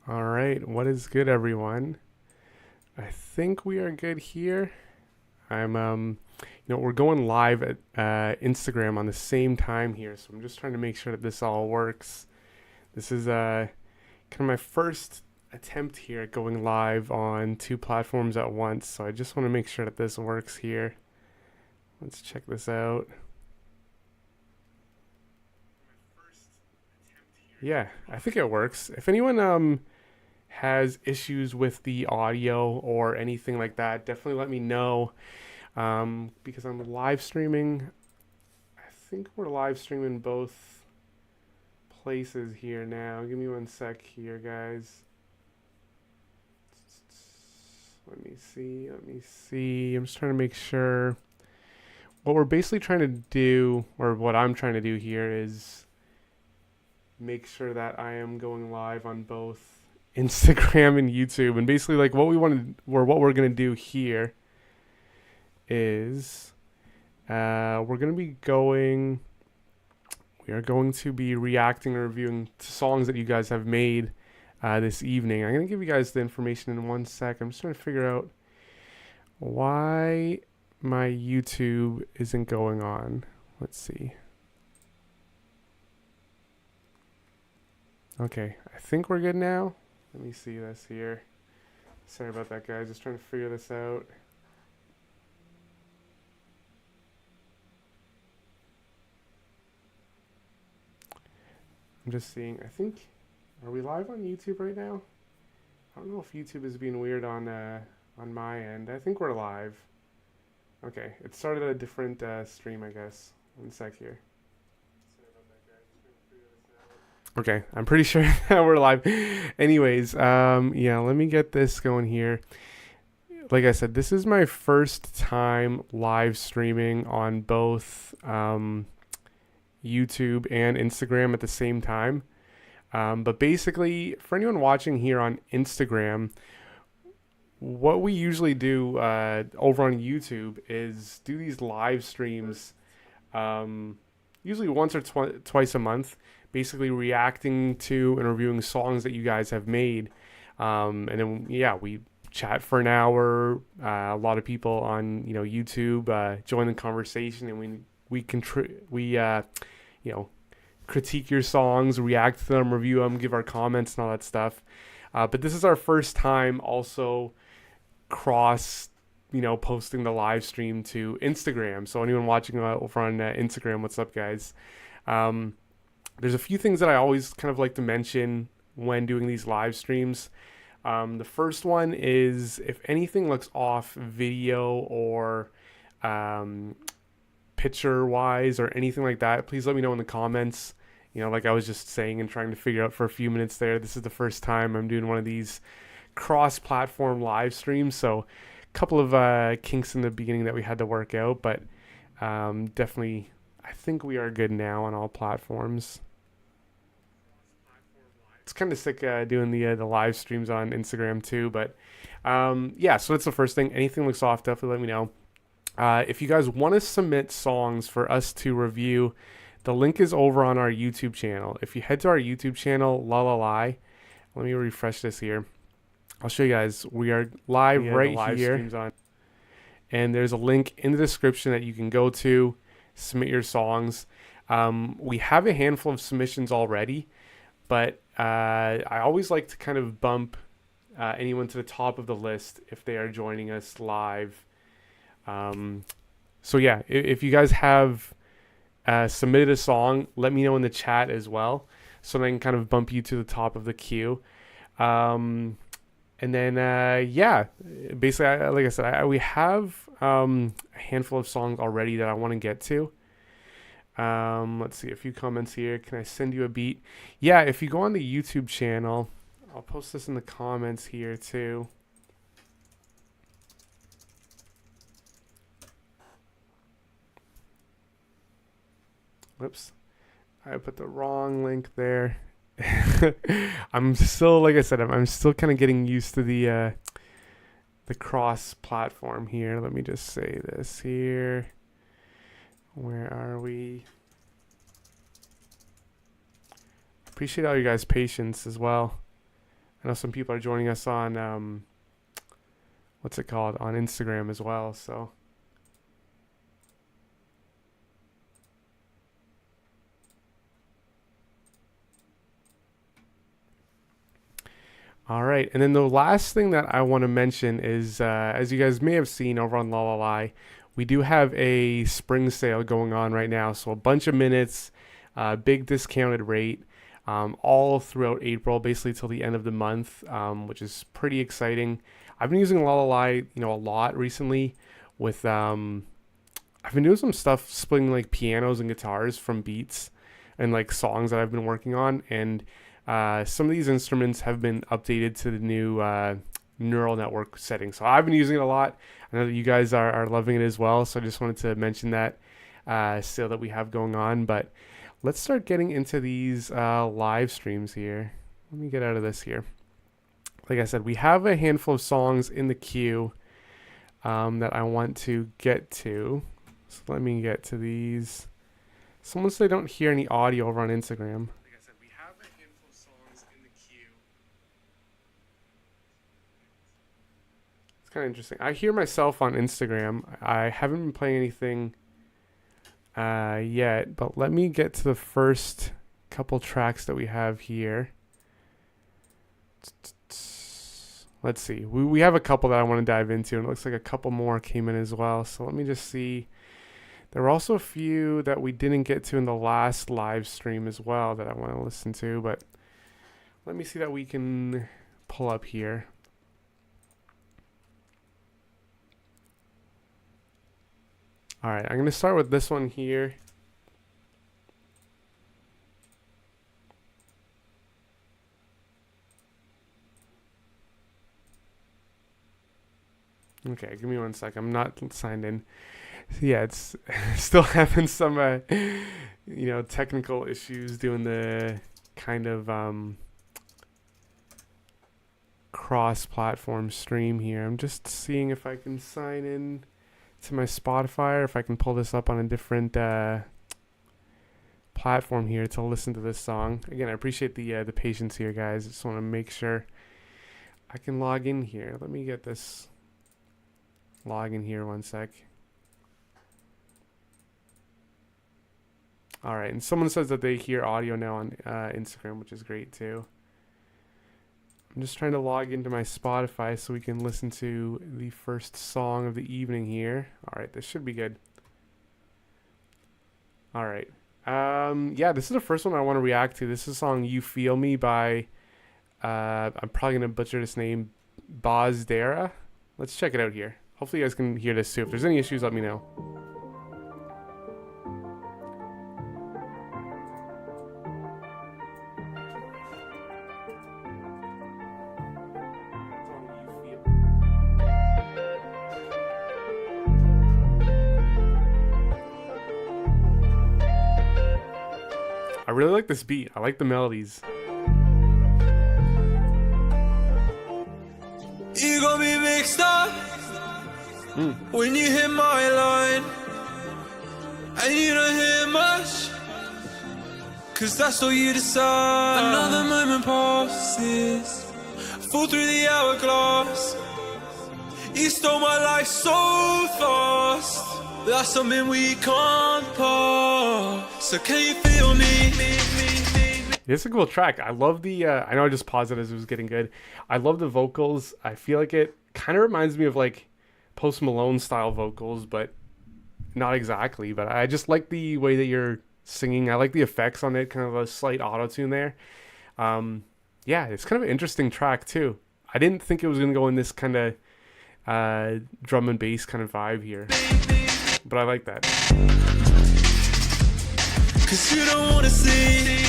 All right, what is good, everyone? I think we are good here. We're going live at Instagram on the same time here, so I'm just trying to make sure that this all works. This is kind of my first attempt here at going live on two platforms at once, so I just want to make sure that this works here. Let's check this out. Yeah, I think it works. If anyone has issues with the audio or anything like that, definitely let me know. Because I'm live streaming. I think we're live streaming both places here now. Give me one sec here, guys. Let me see. Let me see. I'm just trying to make sure. What we're basically trying to do, or what I'm trying to do here, is make sure that I am going live on both Instagram and YouTube. And basically, like what we want to, or what we're gonna do here is we're going to be going. We are going to be reacting and reviewing to songs that you guys have made this evening. I'm going to give you guys the information in one sec. I'm just trying to figure out why my YouTube isn't going on. Let's see. Okay, I think we're good now. Let me see this here. Sorry about that, guys. Just trying to figure this out. I'm just seeing. I think, are we live on YouTube right now? I don't know if YouTube is being weird on my end. I think we're live. Okay, it started a different stream, I guess. One sec here. Okay, I'm pretty sure that we're live. Anyways, yeah, let me get this going here. Like I said, this is my first time live streaming on both YouTube and Instagram at the same time. But basically, for anyone watching here on Instagram, what we usually do over on YouTube is do these live streams, usually once or twice a month, basically reacting to and reviewing songs that you guys have made. And then, yeah, we chat for an hour. A lot of people on YouTube join the conversation, and we critique your songs, react to them, review them, give our comments and all that stuff. But this is our first time also cross, posting the live stream to Instagram. So anyone watching over on Instagram, what's up, guys? There's a few things that I always kind of like to mention when doing these live streams. The first one is if anything looks off video or picture wise or anything like that, please let me know in the comments. Like I was just saying and trying to figure out for a few minutes there, this is the first time I'm doing one of these cross-platform live streams, so a couple of kinks in the beginning that we had to work out, but definitely I think we are good now on all platforms. It's kind of sick doing the live streams on Instagram too, but yeah, so that's the first thing. Anything looks off, definitely let me know. If you guys want to submit songs for us to review, the link is over on our YouTube channel. If you head to our YouTube channel, La La Lie, let me refresh this here. I'll show you guys. We are live right live here. Streams on, and there's a link in the description that you can go to, submit your songs. We have a handful of submissions already, but I always like to kind of bump anyone to the top of the list if they are joining us live. So yeah, if you guys have submitted a song, let me know in the chat as well, so I can kind of bump you to the top of the queue. And then yeah, basically, like I said, we have a handful of songs already that I want to get to. Let's see, a few comments here. Can I send you a beat? Yeah, if you go on the YouTube channel, I'll post this in the comments here too. Whoops, I put the wrong link there. I'm still, like I said, I'm still kind of getting used to the cross platform here. Let me just say this here. Where are we? Appreciate all you guys' patience as well. I know some people are joining us on what's it called, on Instagram as well. So all right, and then the last thing that I want to mention is, as you guys may have seen over on Lalala, we do have a spring sale going on right now. So a bunch of minutes, big discounted rate, all throughout April, basically till the end of the month, which is pretty exciting. I've been using Lalala, a lot recently. With I've been doing some stuff splitting like pianos and guitars from beats and like songs that I've been working on, and some of these instruments have been updated to the new neural network setting. So I've been using it a lot. I know that you guys are loving it as well. So I just wanted to mention that sale that we have going on. But let's start getting into these live streams here. Let me get out of this here. Like I said, we have a handful of songs in the queue that I want to get to. So let me get to these. Someone said they don't hear any audio over on Instagram. Kind of interesting. I hear myself on Instagram. I haven't been playing anything yet, but let me get to the first couple tracks that we have here. Let's see. We have a couple that I want to dive into, and it looks like a couple more came in as well. So let me just see. There were also a few that we didn't get to in the last live stream as well that I want to listen to, but let me see that we can pull up here. All right, I'm going to start with this one here. Okay, give me 1 sec. I'm not signed in. Yeah, it's still having some, technical issues doing the kind of cross-platform stream here. I'm just seeing if I can sign in to my Spotify, or if I can pull this up on a different platform here to listen to this song. Again, I appreciate the patience here, guys. I just want to make sure I can log in here. Let me get this log in here 1 sec. All right, and someone says that they hear audio now on Instagram, which is great too. I'm just trying to log into my Spotify so we can listen to the first song of the evening here. All right, this should be good. All right. Yeah, this is the first one I want to react to. This is a song You Feel Me by, I'm probably going to butcher this name, Bozdera. Let's check it out here. Hopefully you guys can hear this too. If there's any issues, let me know. I really like this beat. I like the melodies. You got me mixed up when you hit my line, and you don't hear much, 'cause that's all you decide. Another moment passes, fall through the hourglass. You stole my life so fast, that's something we can't pass. So can you feel me? It's a cool track. I love the, I know I just paused it as it was getting good. I love the vocals. I feel like it kind of reminds me of like Post Malone style vocals, but not exactly. But I just like the way that you're singing. I like the effects on it, kind of a slight auto-tune there. Yeah, it's kind of an interesting track too. I didn't think it was going to go in this kind of drum and bass kind of vibe here, but I like that. 'Cause you don't wanna see,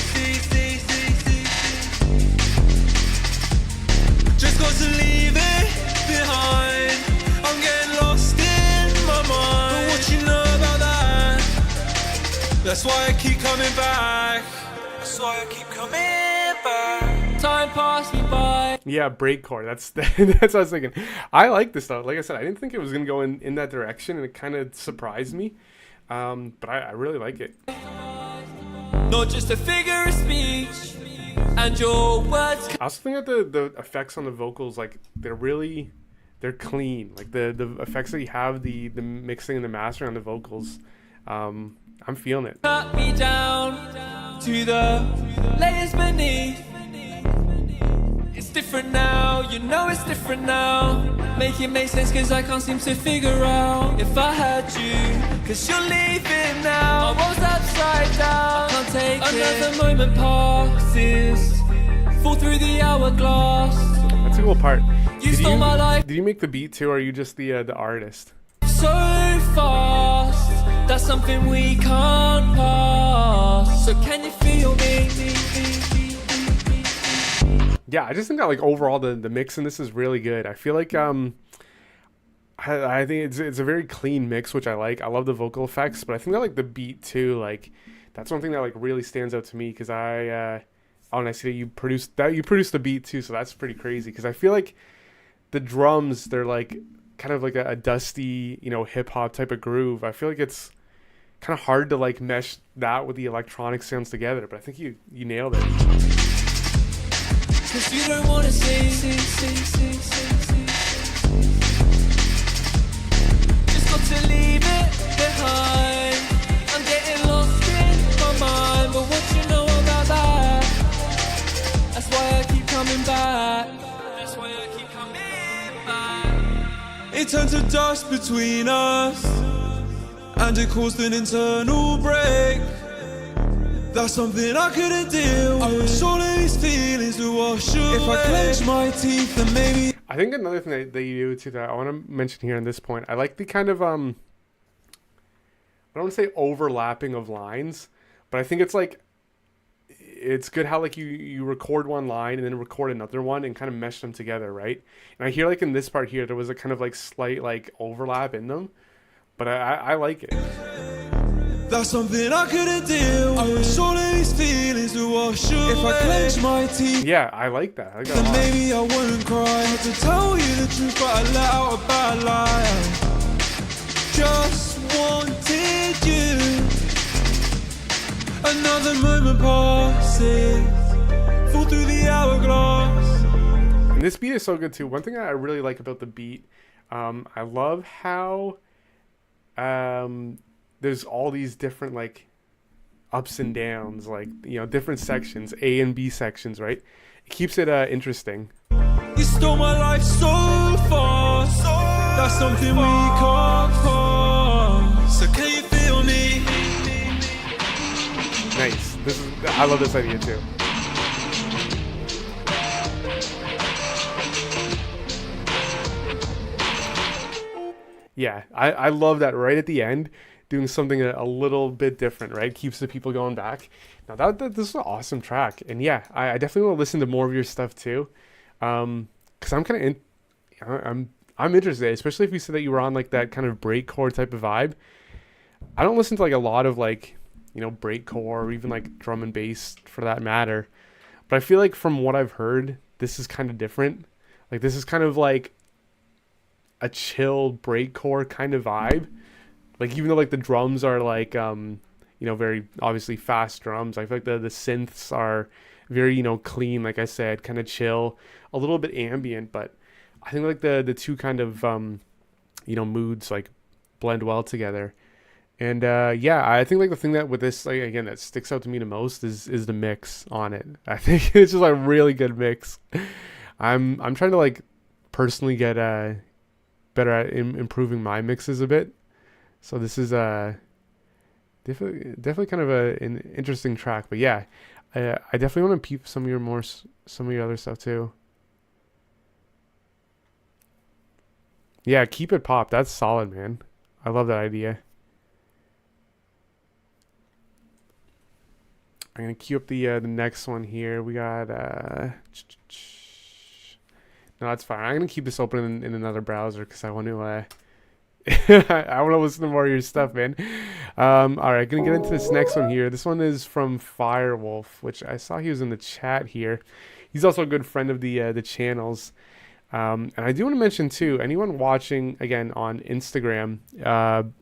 just got to leave it behind. I'm getting lost in my mind, but what you know about that? That's why I keep coming back. That's why I keep coming back. Time passed me by. Yeah, breakcore. That's what I was thinking. I like this stuff. Like I said, I didn't think it was gonna go in that direction, and it kind of surprised me. But I really like it. Not just a figure of speech, and your words. I also think that the effects on the vocals, like they're clean. Like the effects that you have, the mixing and the mastering on the vocals, I'm feeling it. Cut me down to the layers beneath. It's different now, you know it's different now. Make it make sense cause I can't seem to figure out if I had you, cause you're leaving now. My world's upside down, I can't take another it. Moment passes, fall through the hourglass. That's a cool part. You stole my life. Did you make the beat too, or are you just the artist? So fast, that's something we can't pass. So can you feel me? Yeah, I just think that like overall the mix in this is really good. I feel like I think it's a very clean mix, which I like. I love the vocal effects, but I think that like the beat too, like that's one thing that like really stands out to me because and I see that you produced the beat too, so that's pretty crazy because I feel like the drums, they're like kind of like a dusty, you know, hip hop type of groove. I feel like it's kind of hard to like mesh that with the electronic sounds together, but I think you nailed it. Cause you don't wanna see. Just got to leave it behind. I'm getting lost in my mind, but what you know about that? That's why I keep coming back. That's why I keep coming back. It turned to dust between us, and it caused an internal break. That's something I couldn't deal with. I wish all of these feelings to wash away. If I clench my teeth, then maybe. I think another thing that you do too that I want to mention here on this point, I like the kind of I don't want to say overlapping of lines, but I think it's like it's good how like you record one line and then record another one and kind of mesh them together, right? And I hear like in this part here there was a kind of like slight like overlap in them, but I like it. That's something I couldn't deal with. I wish all of these feelings to wash away. If I clench my teeth, yeah, I like that. I like that then maybe I wouldn't cry. I had to tell you the truth, but I let out a bad lie. Just wanted you. Another moment passes, fall through the hourglass. And this beat is so good too. One thing I really like about the beat, I love how there's all these different like ups and downs, like, you know, different sections, A and B sections, right? It keeps it interesting. You stole my life so fast. That's something we can't pass. So can you feel me? Nice. I love this idea too. Yeah, I love that right at the end. Doing something a little bit different, right? Keeps the people going back. Now this is an awesome track, and yeah, I definitely want to listen to more of your stuff too, because I'm kind of I'm interested, especially if you said that you were on like that kind of breakcore type of vibe. I don't listen to like a lot of like, you know, breakcore or even like drum and bass for that matter, but I feel like from what I've heard, this is kind of different. Like this is kind of like a chill breakcore kind of vibe. Like even though like the drums are like you know, very obviously fast drums, I feel like the synths are very, you know, clean, like I said, kind of chill, a little bit ambient, but I think like the two kind of you know, moods like blend well together. And yeah, I think like the thing that with this, like again, that sticks out to me the most is the mix on it. I think it's just a really good mix. I'm trying to like personally get better at improving my mixes a bit. So this is definitely kind of an interesting track, but yeah, I definitely want to peep some of your other stuff too. Yeah, keep it pop. That's solid, man. I love that idea. I'm gonna queue up the next one here. We got no, that's fine. I'm gonna keep this open in another browser because I want to I want to listen to more of your stuff, man. All right, gonna get into this next one here. This one is from Firewolf, which I saw he was in the chat here. He's also a good friend of the channels. And I do want to mention too, anyone watching again on Instagram,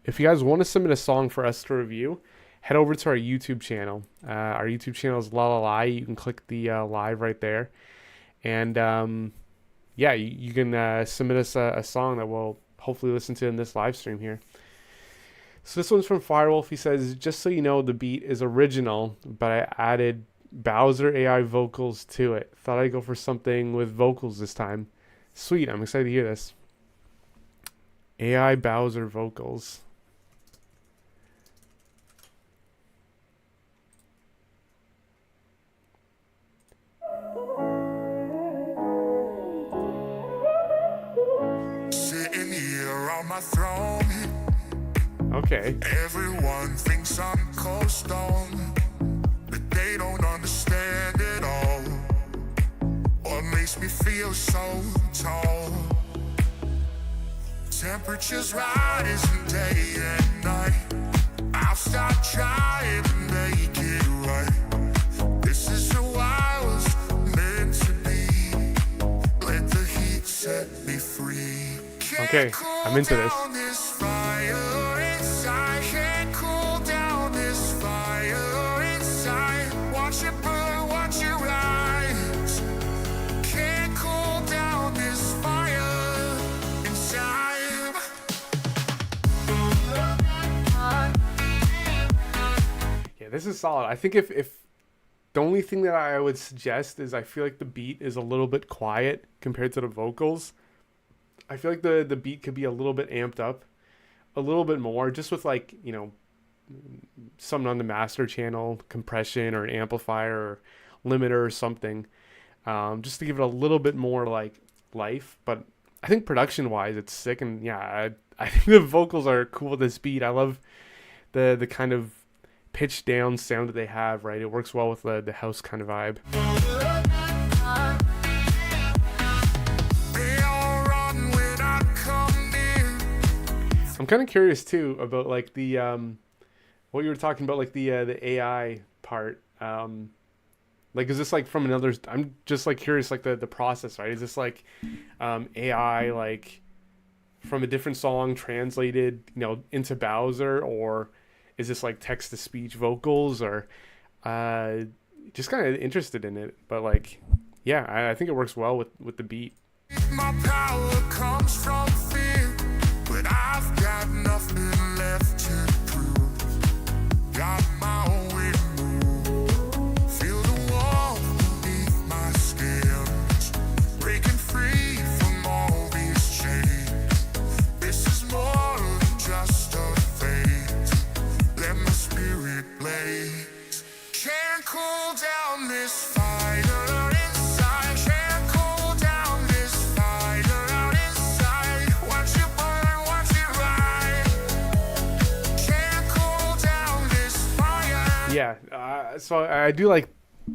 if you guys want to submit a song for us to review, head over to our YouTube channel. Our YouTube channel is La La La. You can click the live right there. And yeah, you can submit us a song that we'll hopefully listen to in this live stream here. So this one's from Firewolf. He says, just so you know, the beat is original, but I added Bowser AI vocals to it. Thought I'd go for something with vocals this time. Sweet, I'm excited to hear this. AI Bowser vocals. Sitting here on my throne. Okay. Everyone thinks I'm cold stone, but they don't understand it all. What makes me feel so tall? Temperatures rising day and night. I'll stop trying to make it right. This is who I was meant to be. Let the heat set me free. Okay, I'm into this. This is solid. I think if the only thing that I would suggest is I feel like the beat is a little bit quiet compared to the vocals. I feel like the beat could be a little bit amped up a little bit more, just with like, you know, something on the master channel, compression or an amplifier or limiter or something, just to give it a little bit more like life. But I think production wise it's sick, and yeah, I think the vocals are cool with this beat. I love the kind of pitch down sound that they have, right? It works well with the house kind of vibe. I'm kind of curious too about like the what you were talking about, like the AI part. Like, is this like from another? I'm just like curious, like the process, right? Is this like AI like from a different song translated, you know, into Bowser, or is this like text to speech vocals, or just kind of interested in it? But like, yeah, I think it works well with the beat. My power comes from fear, but I've got nothing left to prove. Got my own way to move. Feel the warmth beneath my skin, breaking free from all these chains. This is more than just a phase. Let my spirit blaze. Can't cool down this fire inside. Can't cool down this fire out inside. Watch it burn, watch it ride. Can't cool down this fire. Yeah, so I do like.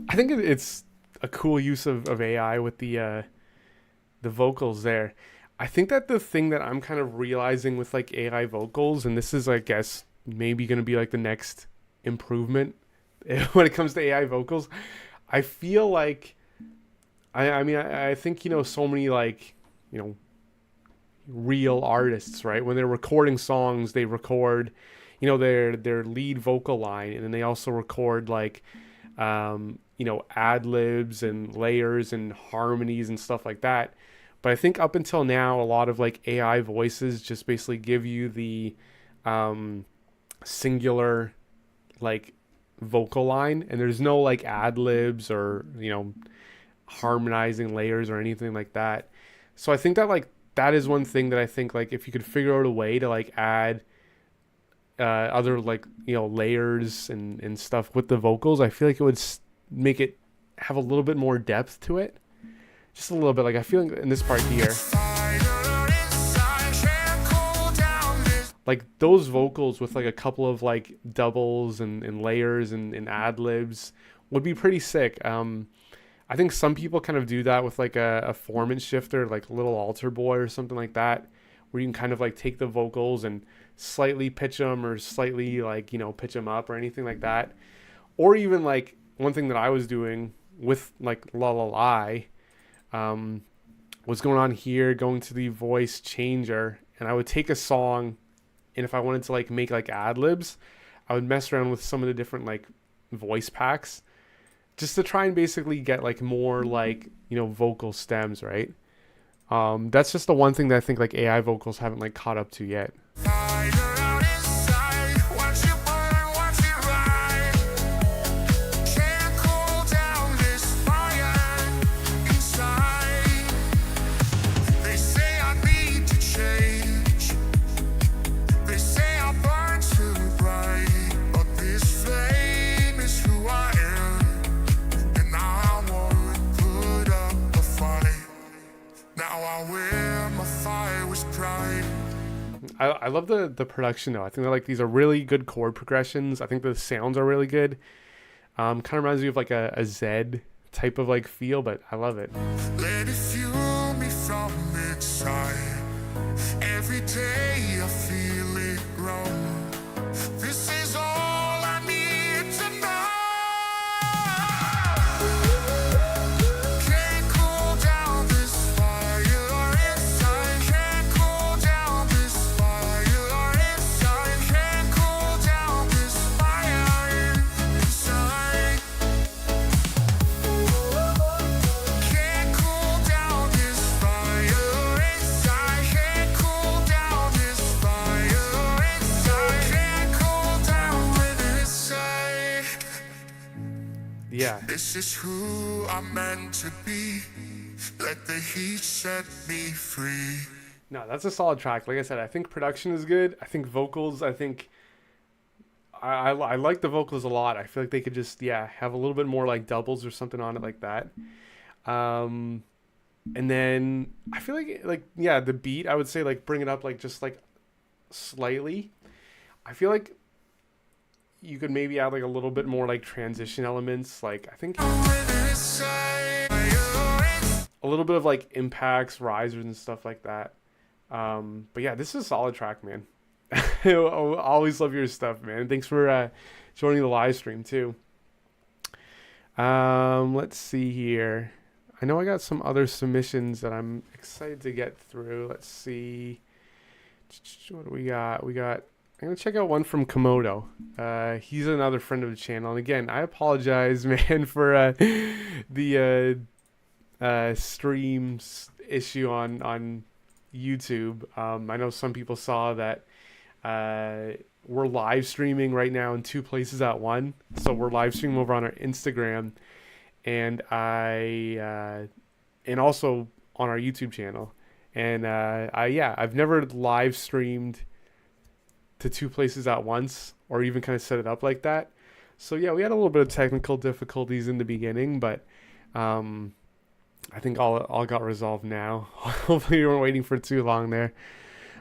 I think it's a cool use of AI with the vocals there. I think that the thing that I'm kind of realizing with like AI vocals, and this is, I guess, maybe going to be like the next improvement when it comes to AI vocals, I feel like, I mean, I think, you know, so many like, you know, real artists, right? When they're recording songs, they record, you know, their lead vocal line, and then they also record like, you know, ad libs and layers and harmonies and stuff like that. But I think up until now, a lot of like AI voices just basically give you the singular like vocal line, and there's no like ad libs or, you know, harmonizing layers or anything like that. So I think that like that is one thing that I think like if you could figure out a way to like add other like, you know, layers and stuff with the vocals, I feel like it would make it have a little bit more depth to it, just a little bit. Like I feel like in this part here, like those vocals with like a couple of like doubles and layers and ad libs would be pretty sick. I think some people kind of do that with like a Foreman shifter, like a little altar boy or something like that, where you can kind of like take the vocals and slightly pitch them or slightly like, you know, pitch them up or anything like that. Or even like one thing that I was doing with like La La La, was going on here, going to the voice changer, and I would take a song, and if I wanted to like make like ad libs, I would mess around with some of the different like voice packs just to try and basically get like more like, you know, vocal stems, right? That's just the one thing that I think like AI vocals haven't like caught up to yet. I love the production though. I think that like these are really good chord progressions. I think the sounds are really good. Kind of reminds me of like a Zed type of like feel, but I love it. Let it fuel me from inside. Every day I feel it grow. This is all I need to know. Can't cool down this fire inside. Can't cool down this fire inside. Can't cool down this fire inside. Can't cool down this fire inside. Can't cool down this fire inside. Can't cool down with inside. Yeah. This is who I'm meant to be. Let the heat set me free. No, that's a solid track. Like I said, I think production is good. I think vocals, I think I like the vocals a lot. I feel like they could just, yeah, have a little bit more like doubles or something on it like that. And then I feel like, yeah, the beat, I would say like bring it up like just like slightly. I feel like you could maybe add like a little bit more like transition elements. Like I think a little bit of like impacts, risers and stuff like that. But yeah, this is a solid track, man. I always love your stuff, man. Thanks for joining the live stream too. Let's see here. I know I got some other submissions that I'm excited to get through. Let's see. What do we got? I'm going to check out one from Komodo. He's another friend of the channel. And again, I apologize, man, for the streams issue on YouTube. I know some people saw that we're live streaming right now in two places at one. So we're live streaming over on our Instagram and and also on our YouTube channel. And I've never live streamed to two places at once or even kind of set it up like that. So yeah, we had a little bit of technical difficulties in the beginning, but I think all got resolved now. Hopefully you weren't waiting for too long there.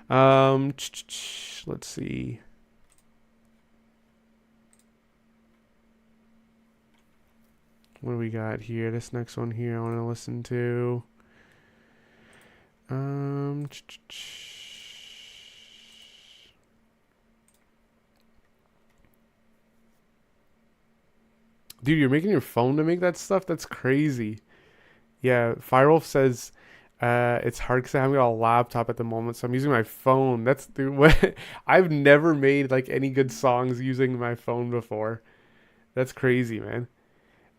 Let's see. What do we got here? This next one here I want to listen to. Dude, you're making your phone to make that stuff? That's crazy. Yeah, Firewolf says it's hard because I haven't got a laptop at the moment, so I'm using my phone. That's dude, what I've never made like any good songs using my phone before. That's crazy, man.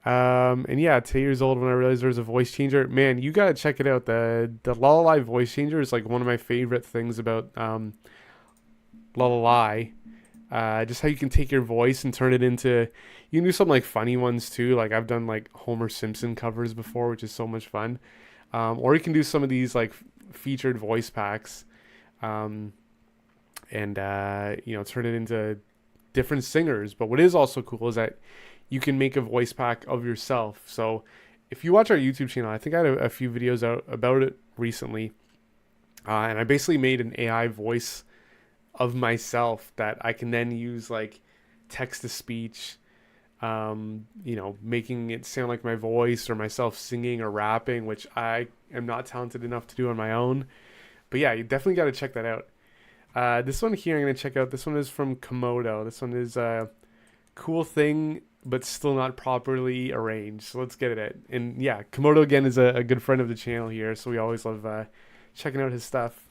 And yeah, 10 years old when I realized there was a voice changer. Man, you gotta check it out. The Lullalie voice changer is like one of my favorite things about Lullalie. Just how you can take your voice and turn it into, you can do some like funny ones too. Like I've done like Homer Simpson covers before, which is so much fun. Or you can do some of these like featured voice packs, and turn it into different singers. But what is also cool is that you can make a voice pack of yourself. So if you watch our YouTube channel, I think I had a few videos out about it recently, and I basically made an AI voice of myself that I can then use like text to speech, making it sound like my voice or myself singing or rapping, which I am not talented enough to do on my own. But yeah, you definitely got to check that out. This one here I'm going to check out. This one is from Komodo. This one is a cool thing, but still not properly arranged. So let's get it. And yeah, Komodo again is a good friend of the channel here. So we always love checking out his stuff.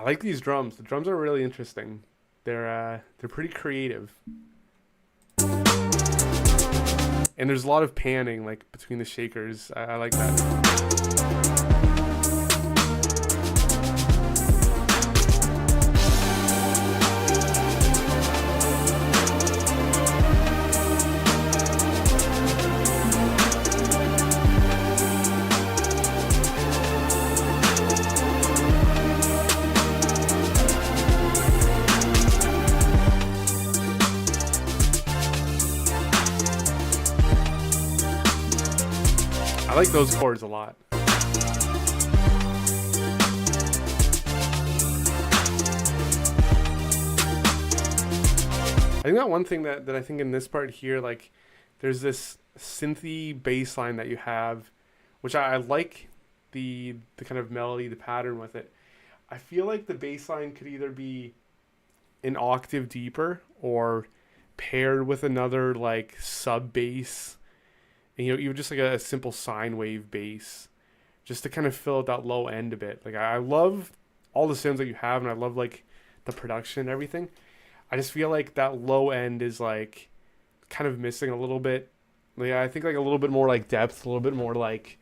like these drums. The drums are really interesting. They're pretty creative. And there's a lot of panning like between the shakers. I like that. I like those chords a lot. I think that one thing that I think in this part here, like, there's this synthy bass line that you have, which I like the kind of melody, the pattern with it. I feel like the bass line could either be an octave deeper or paired with another like sub bass. And, you know, even just like a simple sine wave bass, just to kind of fill out that low end a bit. Like I love all the sounds that you have, and I love like the production and everything. I just feel like that low end is like kind of missing a little bit. Like I think like a little bit more like depth, a little bit more like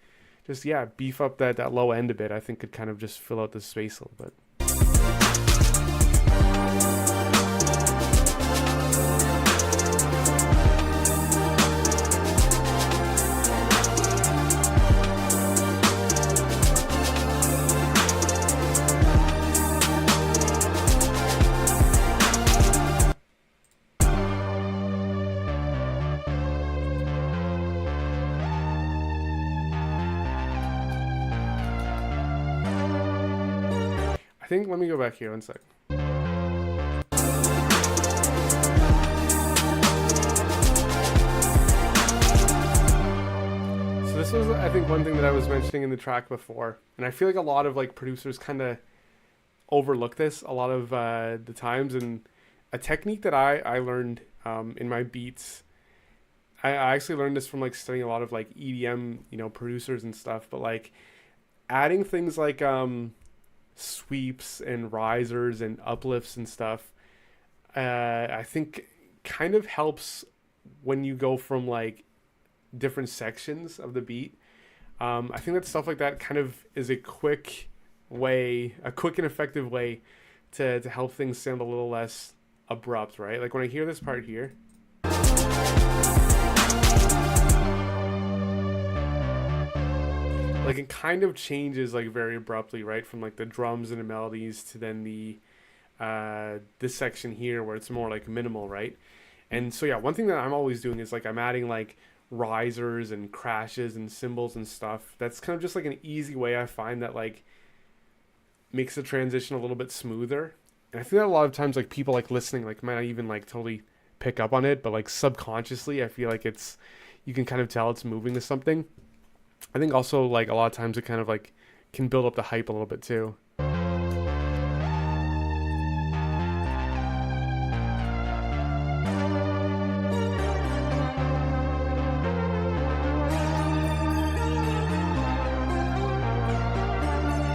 just beef up that low end a bit. I think could kind of just fill out the space a little bit. I think, let me go back here one sec. So this was, I think, one thing that I was mentioning in the track before, and I feel like a lot of like producers kind of overlook this a lot of the times, and a technique that I learned in my beats. I actually learned this from like studying a lot of like EDM, you know, producers and stuff, but like adding things like sweeps and risers and uplifts and stuff, I think kind of helps when you go from like different sections of the beat. I think that stuff like that kind of is a quick and effective way to help things sound a little less abrupt, right? Like when I hear this part here, like it kind of changes like very abruptly, right? From like the drums and the melodies to then this section here where it's more like minimal, right? And so one thing that I'm always doing is like I'm adding like risers and crashes and cymbals and stuff. That's kind of just like an easy way I find that like makes the transition a little bit smoother. And I think that a lot of times like people like listening like might not even like totally pick up on it, but like subconsciously I feel like you can kind of tell it's moving to something. I think also like a lot of times it kind of like can build up the hype a little bit too.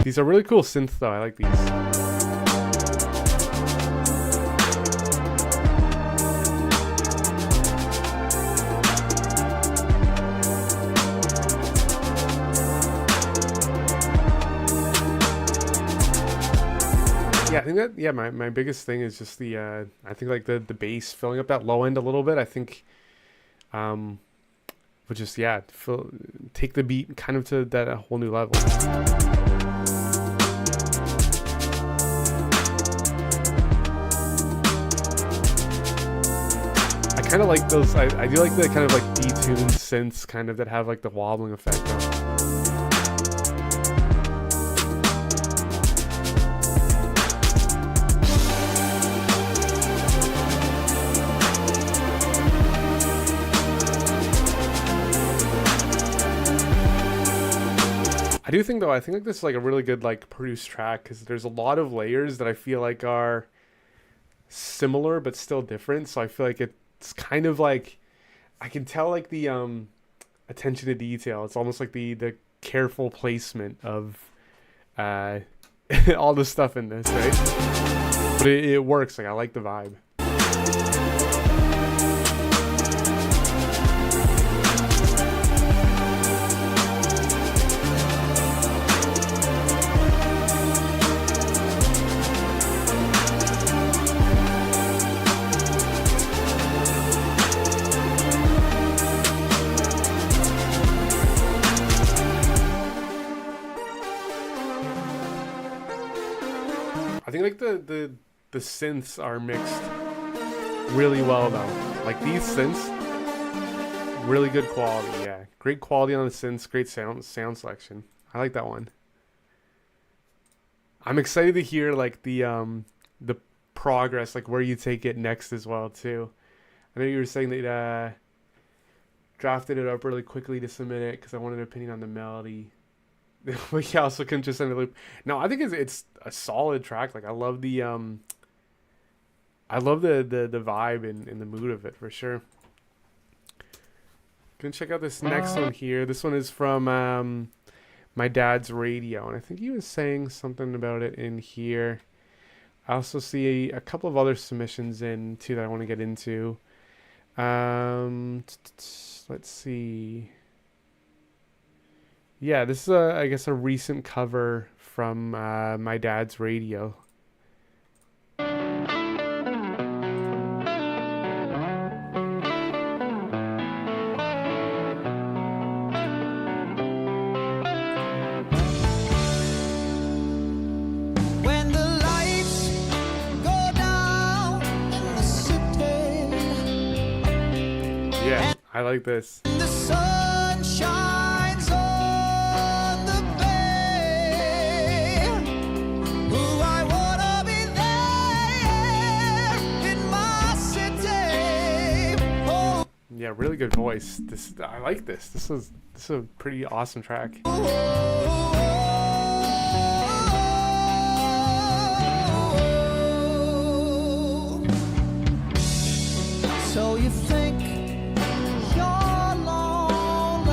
These are really cool synths though. I like these. Yeah, I think that my biggest thing is just the I think like the bass filling up that low end a little bit. I think would just take the beat kind of to that a whole new level. I kind of like those. I do like the kind of like detuned synths kind of that have like the wobbling effect though. I do think though, I think like this is like a really good like produced track because there's a lot of layers that I feel like are similar but still different. So I feel like it's kind of like I can tell like the attention to detail. It's almost like the careful placement of all the stuff in this, right? But it works. Like I like the vibe. I think like the synths are mixed really well though. Like these synths, really good quality. Yeah, great quality on the synths. Great sound selection. I like that one. I'm excited to hear like the progress, like where you take it next as well too. I know you were saying that drafted it up really quickly to submit it because I wanted an opinion on the melody. We also can just send a loop. No, I think it's a solid track. Like I love the vibe and the mood of it for sure. Gonna check out this next one here. This one is from My Dad's Radio, and I think he was saying something about it in here. I also see a couple of other submissions in too that I want to get into. Let's see. Yeah, this is I guess a recent cover from My Dad's Radio. When the lights go down in the city, Yeah, I like this. the sun shines on the bay. Ooh, I wanna be there in my city. Oh, Yeah, really good voice. This I like this. This is a pretty awesome track. so you think you're lonely?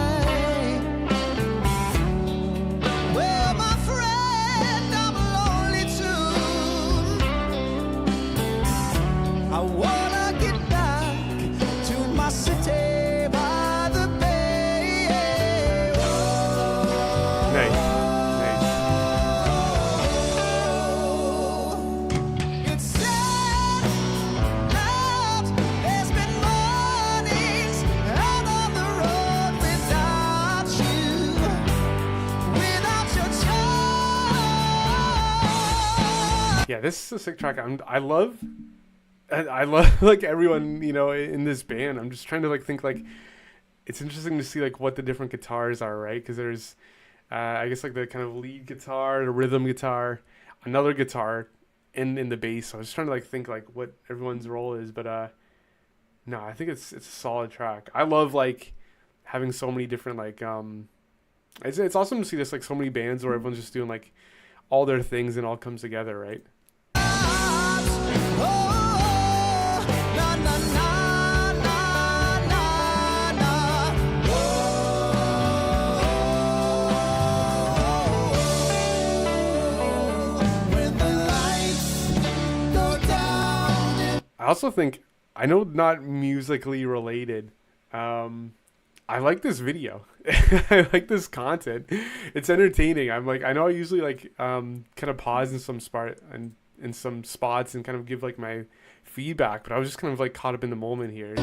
Well, my friend, I'm lonely too. I wanna get back to my city by the bay. Nice, nice. It's sad that there's been mornings out on the road without you, without your touch. Yeah, this is a sick track. I love like everyone, you know, in this band. I'm just trying to like think like it's interesting to see like what the different guitars are, right? Because there's I guess like the kind of lead guitar, the rhythm guitar, another guitar, and in the bass. So I was just trying to like think like what everyone's role is, but no, I think it's a solid track. I love like having so many different like it's awesome to see this like so many bands where everyone's just doing like all their things and all comes together, right? I also think, I know not musically related, I like this video. I like this content. It's entertaining. I'm like, I know I usually like kind of pause in some spots and kind of give like my feedback, but I was just kind of like caught up in the moment here.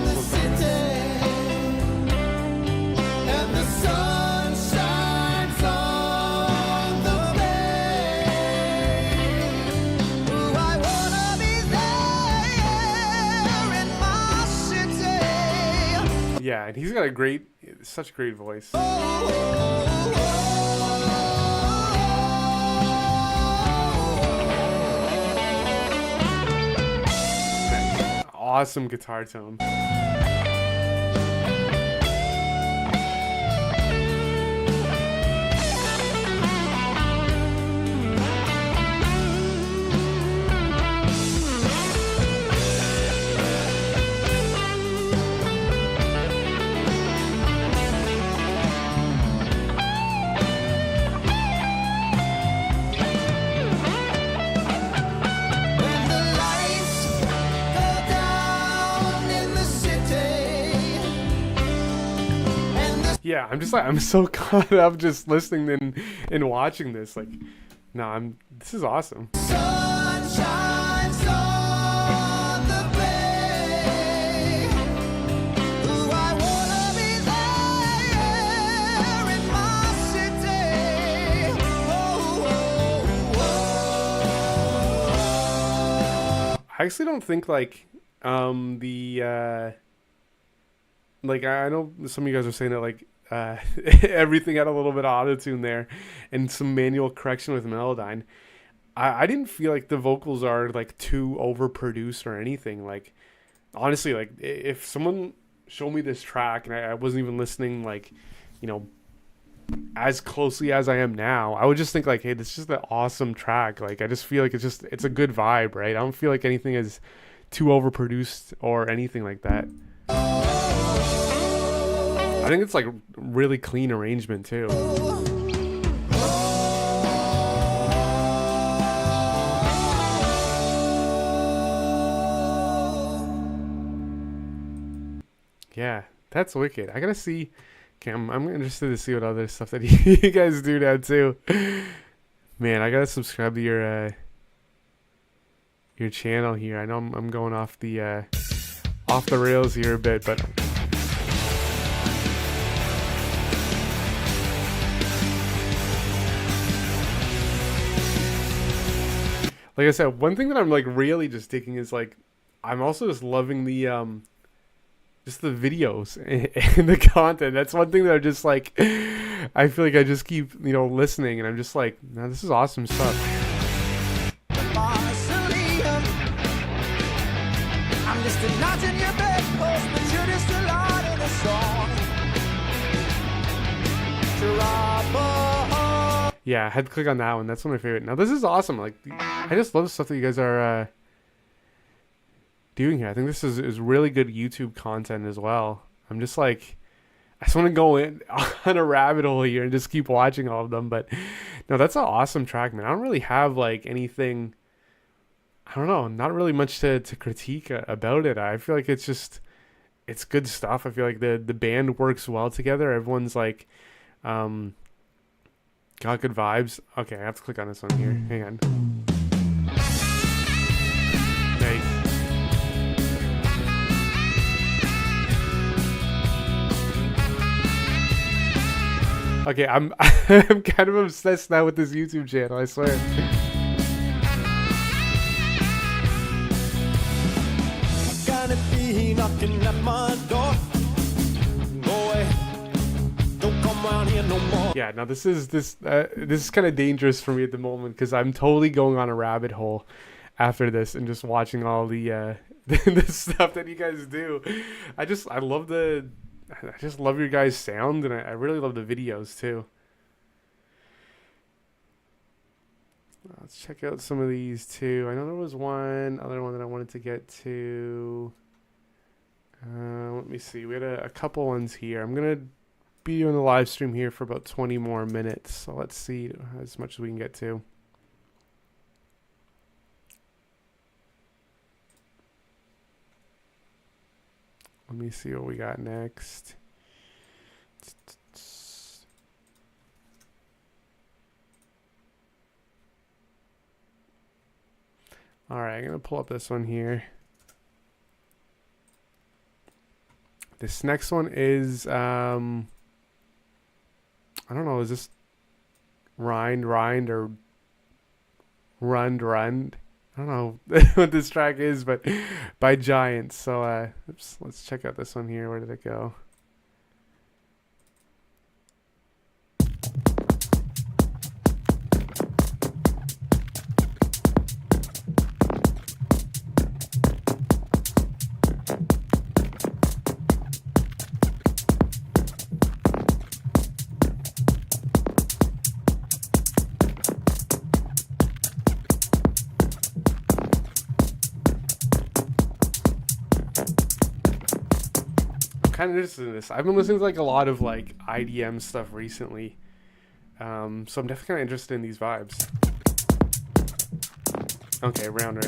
Yeah, and he's got such a great voice. Awesome guitar tone. Yeah, I'm just like I'm so caught up just listening and watching this. Like, no, this is awesome. Sun shines on the bay. Ooh, I wanna be there in my city. Oh, oh, oh. I actually don't think like like I know some of you guys are saying that like everything had a little bit of auto-tune there and some manual correction with Melodyne. I didn't feel like the vocals are like too overproduced or anything. Like honestly, like if someone showed me this track and I wasn't even listening like, you know, as closely as I am now, I would just think like, hey, this is just an awesome track. Like I just feel like it's a good vibe, right? I don't feel like anything is too overproduced or anything like that. I think it's like really clean arrangement too. Yeah, that's wicked. I gotta see. Okay, I'm interested to see what other stuff that you guys do now too. Man, I gotta subscribe to your channel here. I know I'm going off the rails here a bit, but like I said, one thing that I'm like really just digging is like I'm also just loving the just the videos and the content. That's one thing that I'm just like I feel like I just keep, you know, listening and I'm just like, no, this is awesome stuff. I'm just a notch in your bedpost, but you're just a line in a song. Yeah, I had to click on that one. That's one of my favorite. Now this is awesome. Like I just love the stuff that you guys are doing here. I think this is really good YouTube content as well. I'm just like, I just want to go in on a rabbit hole here and just keep watching all of them. But no, that's an awesome track, man. I don't really have like anything, I don't know, not really much to critique about it. I feel like it's good stuff. I feel like the band works well together. Everyone's like, got good vibes. Okay, I have to click on this one here. Hang on. Nice. Okay, I'm kind of obsessed now with this YouTube channel, I swear. Gonna be knocking at my door. Go away. Don't come around here no more. Yeah, now this is kind of dangerous for me at the moment because I'm totally going on a rabbit hole after this and just watching all the the stuff that you guys do. I just love your guys' sound and I really love the videos too. Let's check out some of these too. I know there was one other one that I wanted to get to. Let me see. We had a couple ones here. I'm gonna be doing the live stream here for about 20 more minutes. So let's see as much as we can get to. Let me see what we got next. All right, I'm going to pull up this one here. This next one is, I don't know, is this Rind or Rund? I don't know what this track is, but by Giants. So let's check out this one here. Where did it go? Kind of interested in this. I've been listening to like a lot of like IDM stuff recently, so I'm definitely kind of interested in these vibes. Okay, round.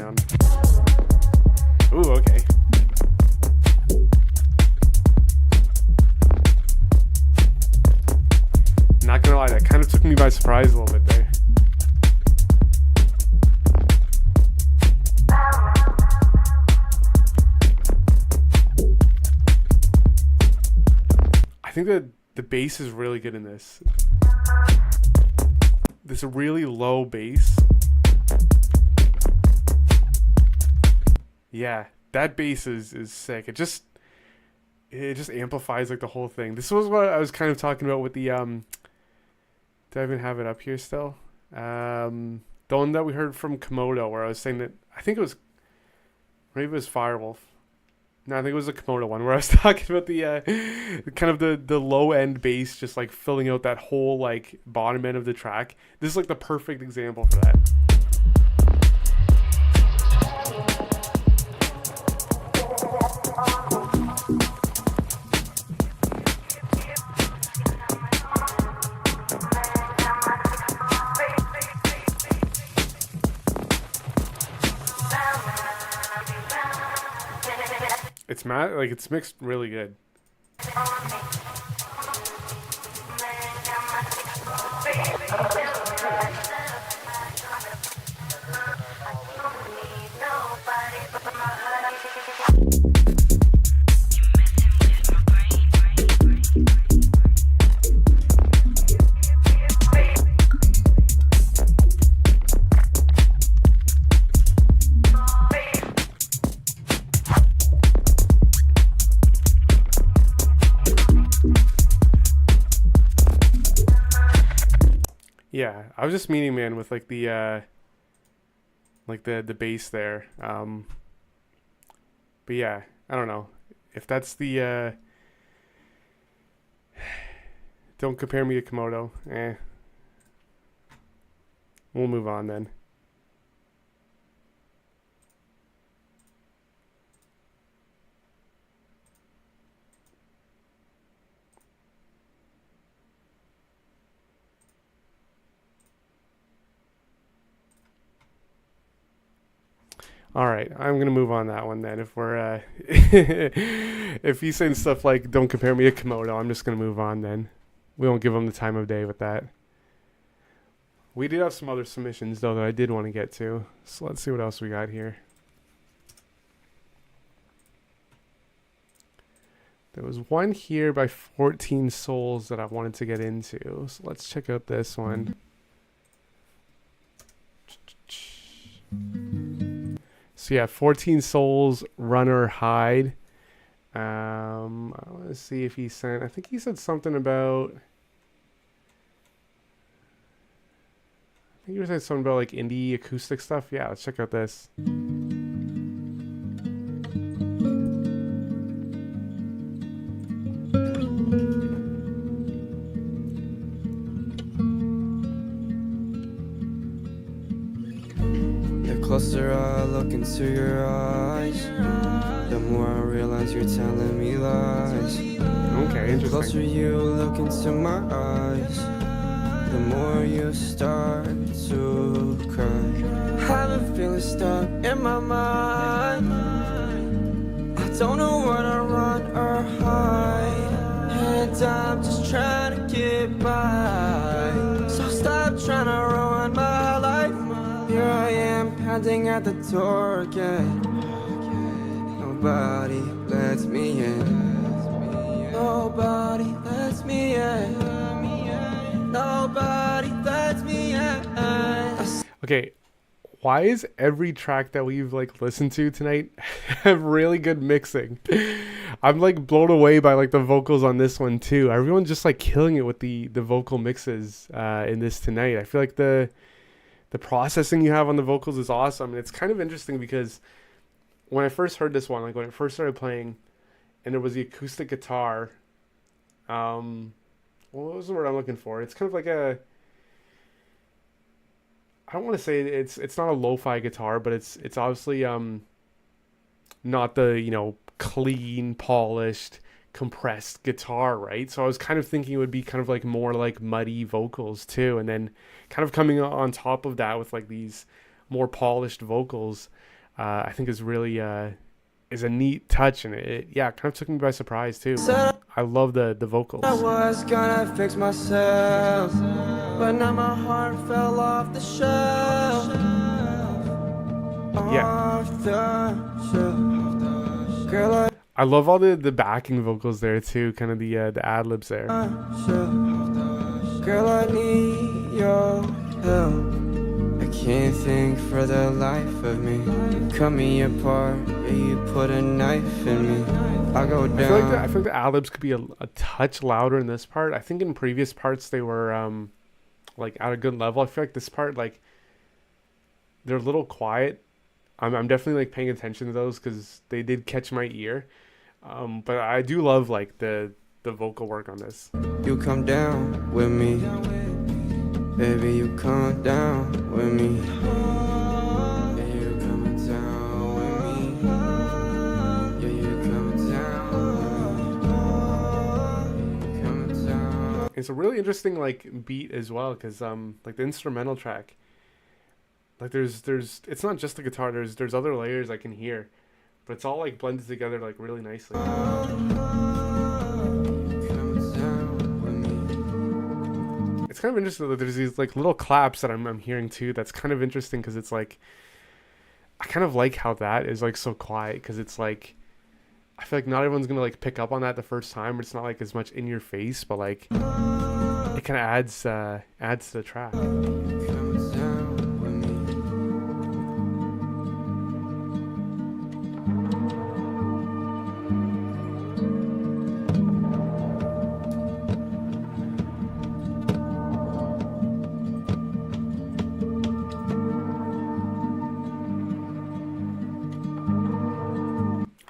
Ooh, okay. by surprise a little bit there. I think that the bass is really good in this. This really low bass. Yeah, that bass is sick. It just amplifies like the whole thing. This was what I was kind of talking about with the do I even have it up here still? The one that we heard from Komodo, where I was saying that I think it was, maybe it was Firewolf. No, I think it was a Komodo one where I was talking about the kind of the low end bass just like filling out that whole like bottom end of the track. This is like the perfect example for that. It's like it's mixed really good. Yeah, I was just meaning, man, with like the bass there. But yeah, I don't know if that's the don't compare me to Komodo. We'll move on then. All right, I'm going to move on that one then. If we're if he's saying stuff like don't compare me to Komodo, I'm just going to move on then. We won't give him the time of day with that. We did have some other submissions though that I did want to get to. So let's see what else we got here. There was one here by 14 Souls that I wanted to get into. So let's check out this one. So yeah, 14 Souls, Run or Hide. I want to see if he sent, I think he said something about, I think he was saying something about like indie acoustic stuff. Yeah, let's check out this. Closer I look into your eyes, the more I realize you're telling me lies. Okay, interesting. The closer you look into my eyes, the more you start to cry. I've been feeling stuck in my mind. I don't know where to run or hide, and I'm just trying to get by. So stop trying to ruin my life. Here I am, pounding at the door again. Nobody lets me in. Nobody lets me in. Nobody lets me in. Okay, why is every track that we've like listened to tonight have really good mixing? I'm like blown away by like the vocals on this one too. Everyone's just like killing it with the vocal mixes in this tonight. I feel like the processing you have on the vocals is awesome. And it's kind of interesting because when I first heard this one, like when it first started playing and there was the acoustic guitar, what was the word I'm looking for? It's kind of like a, I don't want to say it's not a lo-fi guitar, but it's obviously not the, you know, clean, polished, compressed guitar, right? So I was kind of thinking it would be kind of like more like muddy vocals too, and then kind of coming on top of that with like these more polished vocals, I think is really is a neat touch, and it yeah, kind of took me by surprise too. I love the vocals. I was gonna fix myself. but now my heart fell off the shelf. Yeah. Off the shelf. Girl, I love all the backing vocals there too, kind of the ad-libs there. Girl, I need your help. I can't think for the life of me. You cut me apart, yeah, you put a knife in me. I go down. I feel like the ad-libs could be a touch louder in this part. I think in previous parts they were like at a good level. I feel like this part, like, they're a little quiet. I'm definitely like paying attention to those because they did catch my ear. But I do love like the vocal work on this. You come down with me, baby. You come down with me. Yeah, you coming down with me. Yeah, you coming down with me. You coming down. It's a really interesting like beat as well because like the instrumental track, like there's it's not just the guitar. There's other layers I can hear, but it's all like blended together like really nicely. It's kind of interesting that there's these like little claps that I'm hearing too. That's kind of interesting because it's like I kind of like how that is like so quiet because it's like I feel like not everyone's gonna like pick up on that the first time. Or it's not like as much in your face, but like it kind of adds to the track.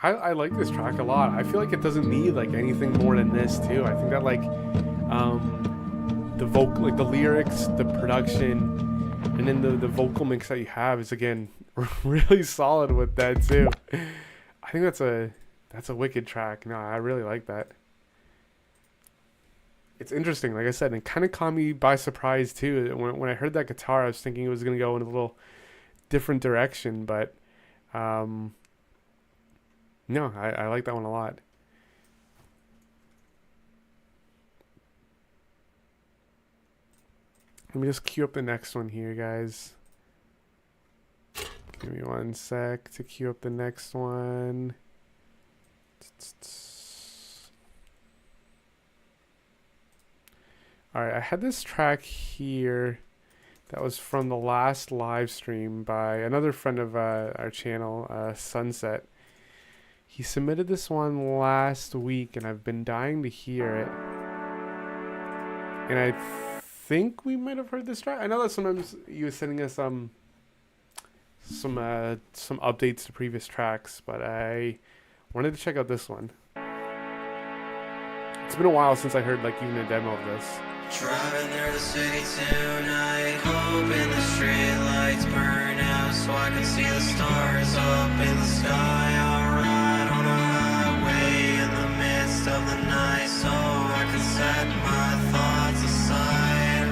I like this track a lot. I feel like it doesn't need like anything more than this too. I think that like the vocal, like the lyrics, the production, and then the vocal mix that you have is again really solid with that too. I think that's a wicked track. No, I really like that. It's interesting, like I said, and it kind of caught me by surprise too. When I heard that guitar, I was thinking it was gonna go in a little different direction, but no, I like that one a lot. Let me just queue up the next one here, guys. Give me 1 sec to queue up the next one. Alright, I had this track here that was from the last live stream by another friend of our channel, Sunset. He submitted this one last week, and I've been dying to hear it. And I think we might have heard this track. I know that sometimes he was sending us some updates to previous tracks, but I wanted to check out this one. It's been a while since I heard like even a demo of this. Driving through the city tonight, hoping the street lights burn out so I can see the stars up in the sky. I'll ride on a highway in the midst of the night so I can set my thoughts aside.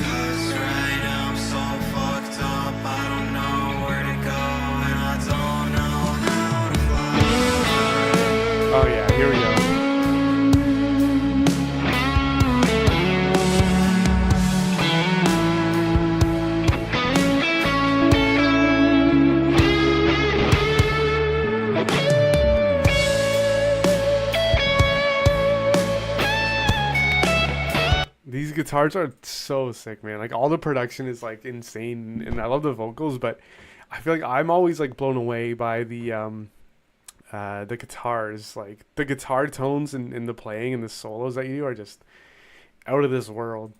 'Cause right now I'm so fucked up, I don't know where to go and I don't know how to fly. Oh yeah, here we go. These guitars are so sick, man. Like all the production is like insane, and I love the vocals, but I feel like I'm always like blown away by the guitars. Like the guitar tones and the playing and the solos that you do are just out of this world.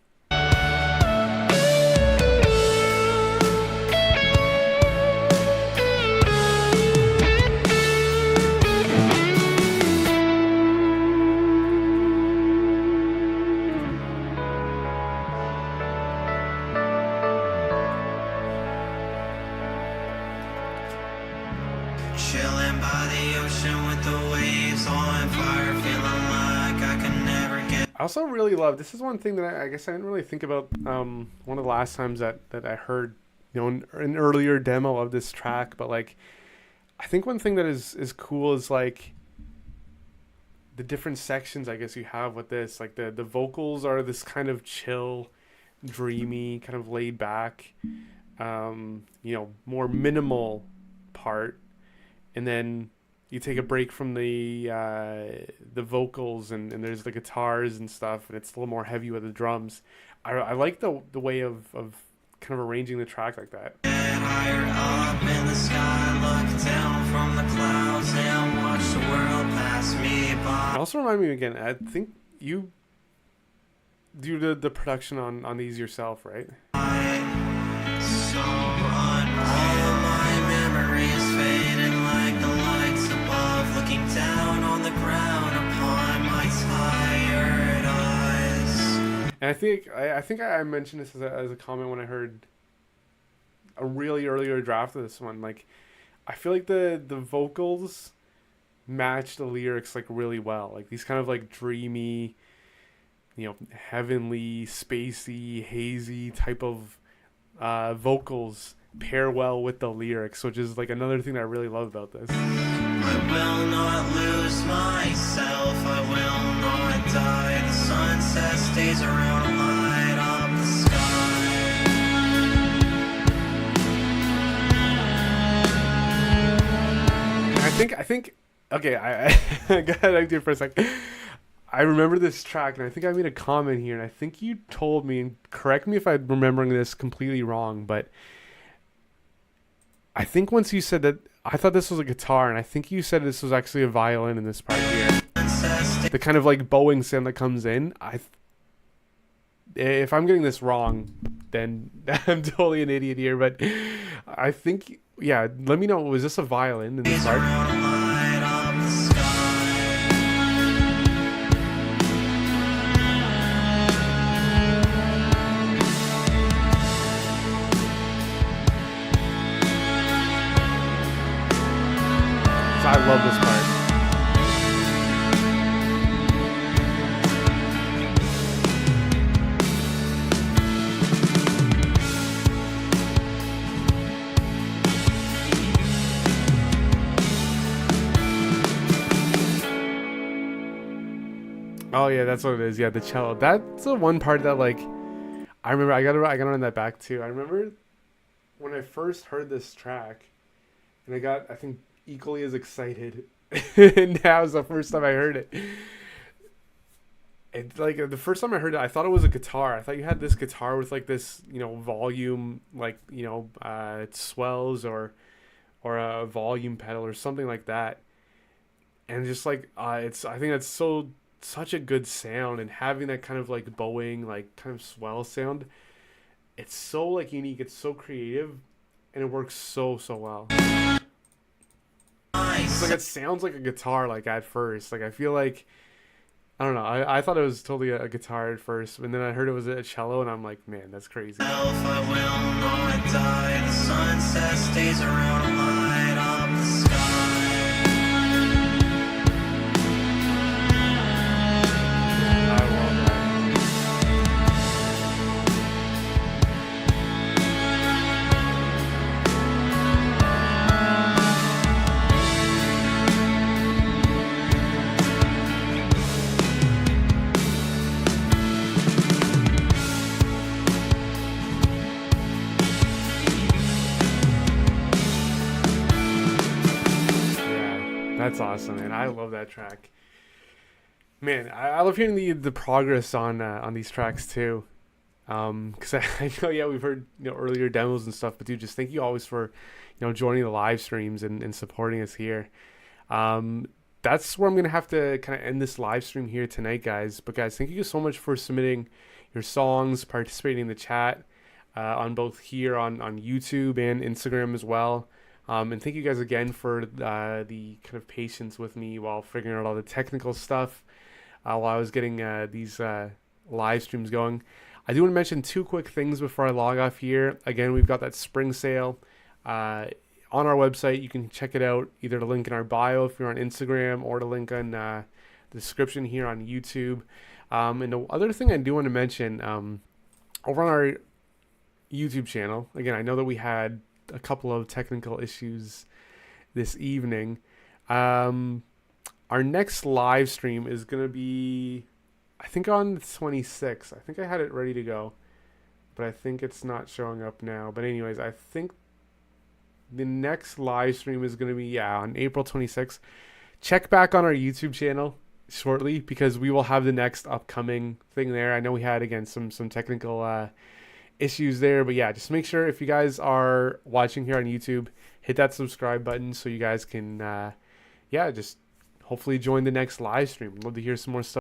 Chilling by the ocean with the waves on fire, feeling like I can never get. I also really love, this is one thing that I guess I didn't really think about one of the last times that I heard, you know, an earlier demo of this track, but like I think one thing that is cool is like the different sections I guess you have with this. Like the vocals are this kind of chill, dreamy, kind of laid back, more minimal part, and then you take a break from the vocals and there's the guitars and stuff, and it's a little more heavy with the drums. I like the way of kind of arranging the track like that. Higher up in the sky, look down from the clouds and watch the world pass me by. It also remind me again, I think you do the production on these yourself, right? So on, all my memories fading like the lights above, looking down on the ground upon my tired eyes. And I think I mentioned this as a comment when I heard a really earlier draft of this one. Like, I feel like the vocals match the lyrics like really well. Like these kind of like dreamy, heavenly, spacey, hazy type of vocals pair well with the lyrics, which is like another thing that I really love about this. I will not lose myself, I will not die. The sunset stays around and light up the sky. I think okay, I got empty for a sec. I remember this track, and I think I made a comment here, and I think you told me, and correct me if I'm remembering this completely wrong, but I think once you said that, I thought this was a guitar, and I think you said this was actually a violin in this part here. The kind of like bowing sound that comes in. If I'm getting this wrong, then I'm totally an idiot here, but I think, yeah, let me know, was this a violin in this part? I love this part. Oh yeah, that's what it is. Yeah, the cello. That's the one part that like I remember. I got on that back too. I remember when I first heard this track, and I think equally as excited. And that was the first time I heard it. And like the first time I heard it, I thought it was a guitar. I thought you had this guitar with like this, volume, like it swells or a volume pedal or something like that. And just like I think that's such a good sound, and having that kind of like bowing, like kind of swell sound, it's so like unique. It's so creative, and it works so well. It's like it sounds like a guitar, like at first. Like I feel like, I don't know. I thought it was totally a guitar at first, and then I heard it was a cello, and I'm like, man, that's crazy. I will not die. The sunset stays around and light up the sky. I love that. That's awesome, man. I love that track. Man, I love hearing the progress on these tracks too. Because I know, yeah, we've heard earlier demos and stuff, but dude, just thank you always for joining the live streams and supporting us here. That's where I'm gonna have to kind of end this live stream here tonight, guys. But guys, thank you so much for submitting your songs, participating in the chat on both here on YouTube and Instagram as well. And thank you guys again for the kind of patience with me while figuring out all the technical stuff while I was getting these live streams going. I do want to mention two quick things before I log off here. Again, we've got that spring sale on our website. You can check it out, either the link in our bio if you're on Instagram, or the link on the description here on YouTube. And the other thing I do want to mention, over on our YouTube channel, again, I know that we had a couple of technical issues this evening. Our next live stream is going to be, I think, on the 26th. I think I had it ready to go, but I think it's not showing up now. But anyways, I think the next live stream is going to be, yeah, on April 26th. Check back on our YouTube channel shortly because we will have the next upcoming thing there. I know we had, again, some technical issues there, but yeah, just make sure if you guys are watching here on YouTube, hit that subscribe button so you guys can, yeah, just hopefully join the next live stream. Love to hear some more stuff.